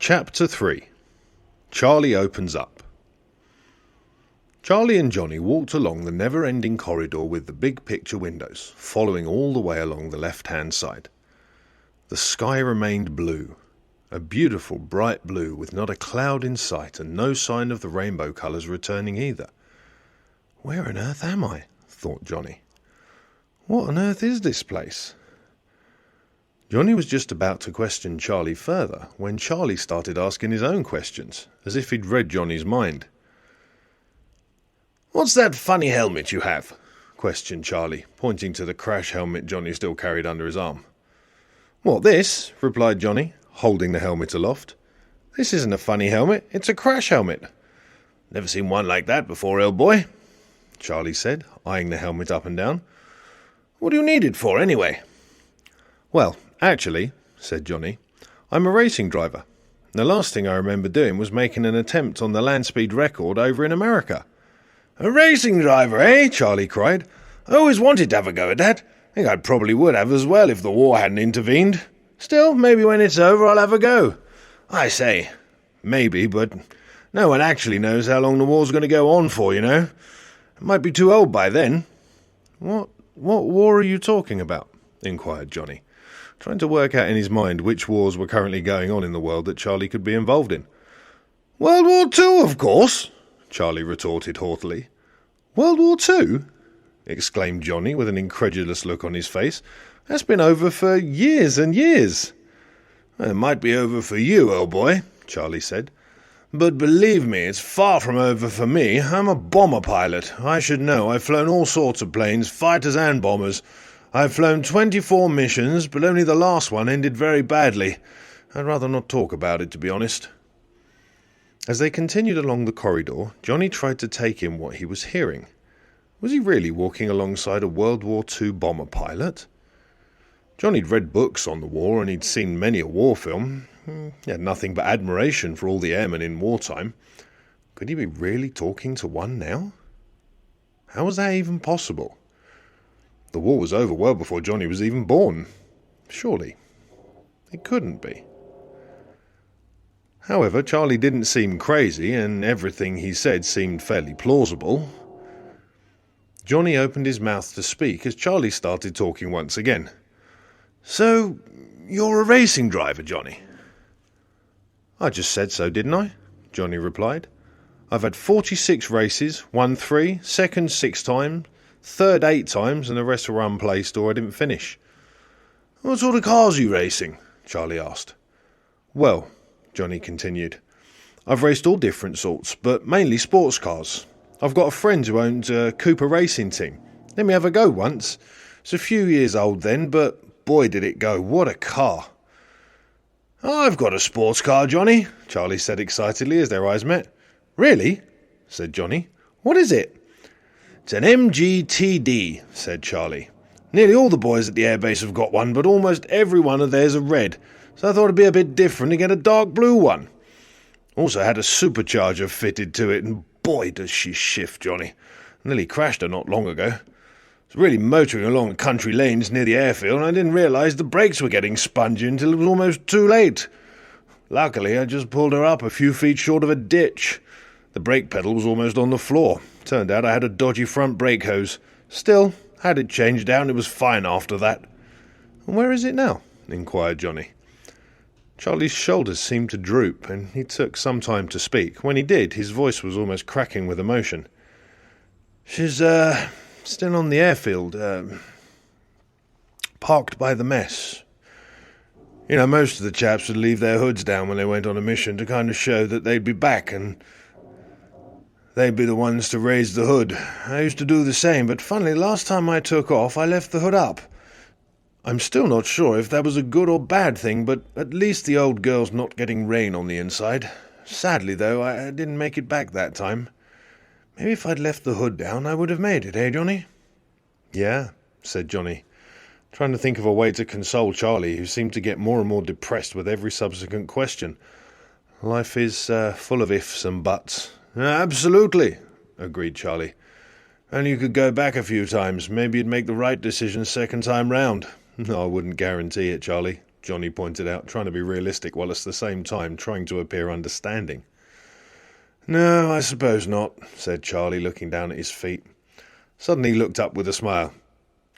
Chapter 3. Charlie Opens Up. Charlie and Johnny walked along the never-ending corridor with the big picture windows, following all the way along the left-hand side. The sky remained blue, a beautiful bright blue with not a cloud in sight and no sign of the rainbow colours returning either. "Where on earth am I?" thought Johnny. "What on earth is this place?" Johnny was just about to question Charlie further when Charlie started asking his own questions, as if he'd read Johnny's mind. "What's that funny helmet you have?" questioned Charlie, pointing to the crash helmet Johnny still carried under his arm. "What, this?" replied Johnny, holding the helmet aloft. "This isn't a funny helmet, it's a crash helmet." "Never seen one like that before, old boy," Charlie said, eyeing the helmet up and down. "What do you need it for, anyway?" "Well, actually," said Johnny, "I'm a racing driver. The last thing I remember doing was making an attempt on the land speed record over in America." "A racing driver, eh?" Charlie cried. "I always wanted to have a go at that. I think I probably would have as well if the war hadn't intervened. Still, maybe when it's over I'll have a go. I say, maybe, but no one actually knows how long the war's going to go on for, you know. I might be too old by then." What war are you talking about?" inquired Johnny, trying to work out in his mind which wars were currently going on in the world that Charlie could be involved in. "World War II, of course," Charlie retorted haughtily. "World War II?" exclaimed Johnny with an incredulous look on his face. "That's been over for years and years." "It might be over for you, old boy," Charlie said. "But believe me, it's far from over for me. I'm a bomber pilot. I should know. I've flown all sorts of planes, fighters and bombers. I've flown 24 missions, but only the last one ended very badly. I'd rather not talk about it, to be honest." As they continued along the corridor, Johnny tried to take in what he was hearing. Was he really walking alongside a World War II bomber pilot? Johnny'd read books on the war, and he'd seen many a war film. He had nothing but admiration for all the airmen in wartime. Could he be really talking to one now? How was that even possible? The war was over well before Johnny was even born. Surely. It couldn't be. However, Charlie didn't seem crazy, and everything he said seemed fairly plausible. Johnny opened his mouth to speak as Charlie started talking once again. "So, you're a racing driver, Johnny?" "I just said so, didn't I?" Johnny replied. "I've had 46 races, won 3, second 6 times, third 8 times, and the rest were unplaced or I didn't finish." "What sort of cars are you racing?" Charlie asked. "Well," Johnny continued, "I've raced all different sorts, but mainly sports cars. I've got a friend who owns a Cooper racing team. Let me have a go once. It's a few years old then, but boy did it go. What a car." "I've got a sports car, Johnny," Charlie said excitedly as their eyes met. "Really?" said Johnny. "What is it?" "It's an MGTD," said Charlie. "Nearly all the boys at the airbase have got one, but almost every one of theirs are red, so I thought it'd be a bit different to get a dark blue one. Also had a supercharger fitted to it, and boy does she shift, Johnny. Nearly crashed her not long ago. I was really motoring along the country lanes near the airfield, and I didn't realise the brakes were getting spongy until it was almost too late. Luckily, I just pulled her up a few feet short of a ditch. The brake pedal was almost on the floor. Turned out I had a dodgy front brake hose. Still, had it changed down, it was fine after that." "And where is it now?" inquired Johnny. Charlie's shoulders seemed to droop, and he took some time to speak. When he did, his voice was almost cracking with emotion. "She's, still on the airfield, parked by the mess. You know, most of the chaps would leave their hoods down when they went on a mission to kind of show that they'd be back, and they'd be the ones to raise the hood. I used to do the same, but funnily, last time I took off, I left the hood up. I'm still not sure if that was a good or bad thing, but at least the old girl's not getting rain on the inside. Sadly, though, I didn't make it back that time. Maybe if I'd left the hood down, I would have made it, eh, Johnny?" "Yeah," said Johnny, trying to think of a way to console Charlie, who seemed to get more and more depressed with every subsequent question. Life is full of ifs and buts. "Absolutely," agreed Charlie. "And you could go back a few times. Maybe you'd make the right decision second time round." "I wouldn't guarantee it, Charlie," Johnny pointed out, trying to be realistic while at the same time trying to appear understanding. No, I suppose not, said Charlie, looking down at his feet. Suddenly he looked up with a smile.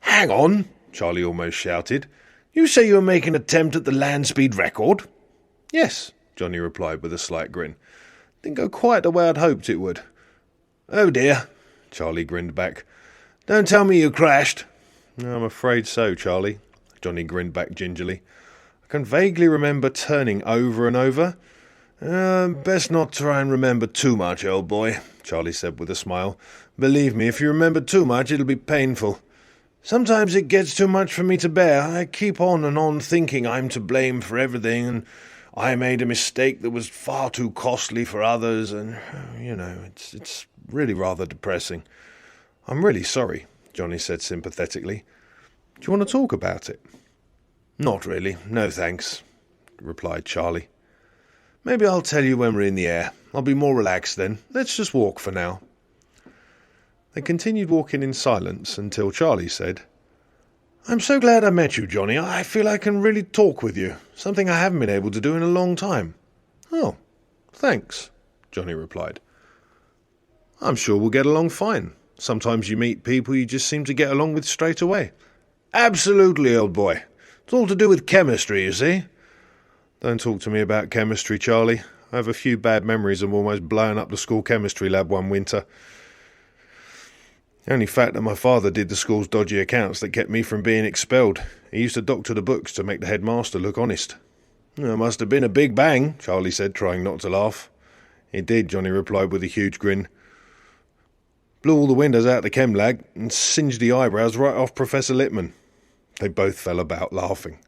Hang on, Charlie almost shouted. You say you were making an attempt at the land speed record? Yes, Johnny replied with a slight grin. Didn't go quite the way I'd hoped it would. Oh dear, Charlie grinned back. Don't tell me you crashed. I'm afraid so, Charlie, Johnny grinned back gingerly. I can vaguely remember turning over and over. Best not try and remember too much, old boy, Charlie said with a smile. Believe me, if you remember too much, it'll be painful. Sometimes it gets too much for me to bear. I keep on and on thinking I'm to blame for everything, and I made a mistake that was far too costly for others, and, it's really rather depressing. I'm really sorry, Johnny said sympathetically. Do you want to talk about it? Not really, no thanks, replied Charlie. Maybe I'll tell you when we're in the air. I'll be more relaxed then. Let's just walk for now. They continued walking in silence until Charlie said, I'm so glad I met you, Johnny. I feel I can really talk with you, something I haven't been able to do in a long time. Oh, thanks, Johnny replied. I'm sure we'll get along fine. Sometimes you meet people you just seem to get along with straight away. Absolutely, old boy. It's all to do with chemistry, you see. Don't talk to me about chemistry, Charlie. I have a few bad memories of almost blowing up the school chemistry lab one winter. The only fact that my father did the school's dodgy accounts that kept me from being expelled. He used to doctor the books to make the headmaster look honest. It must have been a big bang, Charlie said, trying not to laugh. It did, Johnny replied with a huge grin. Blew all the windows out of the chem lab and singed the eyebrows right off Professor Lippman. They both fell about laughing.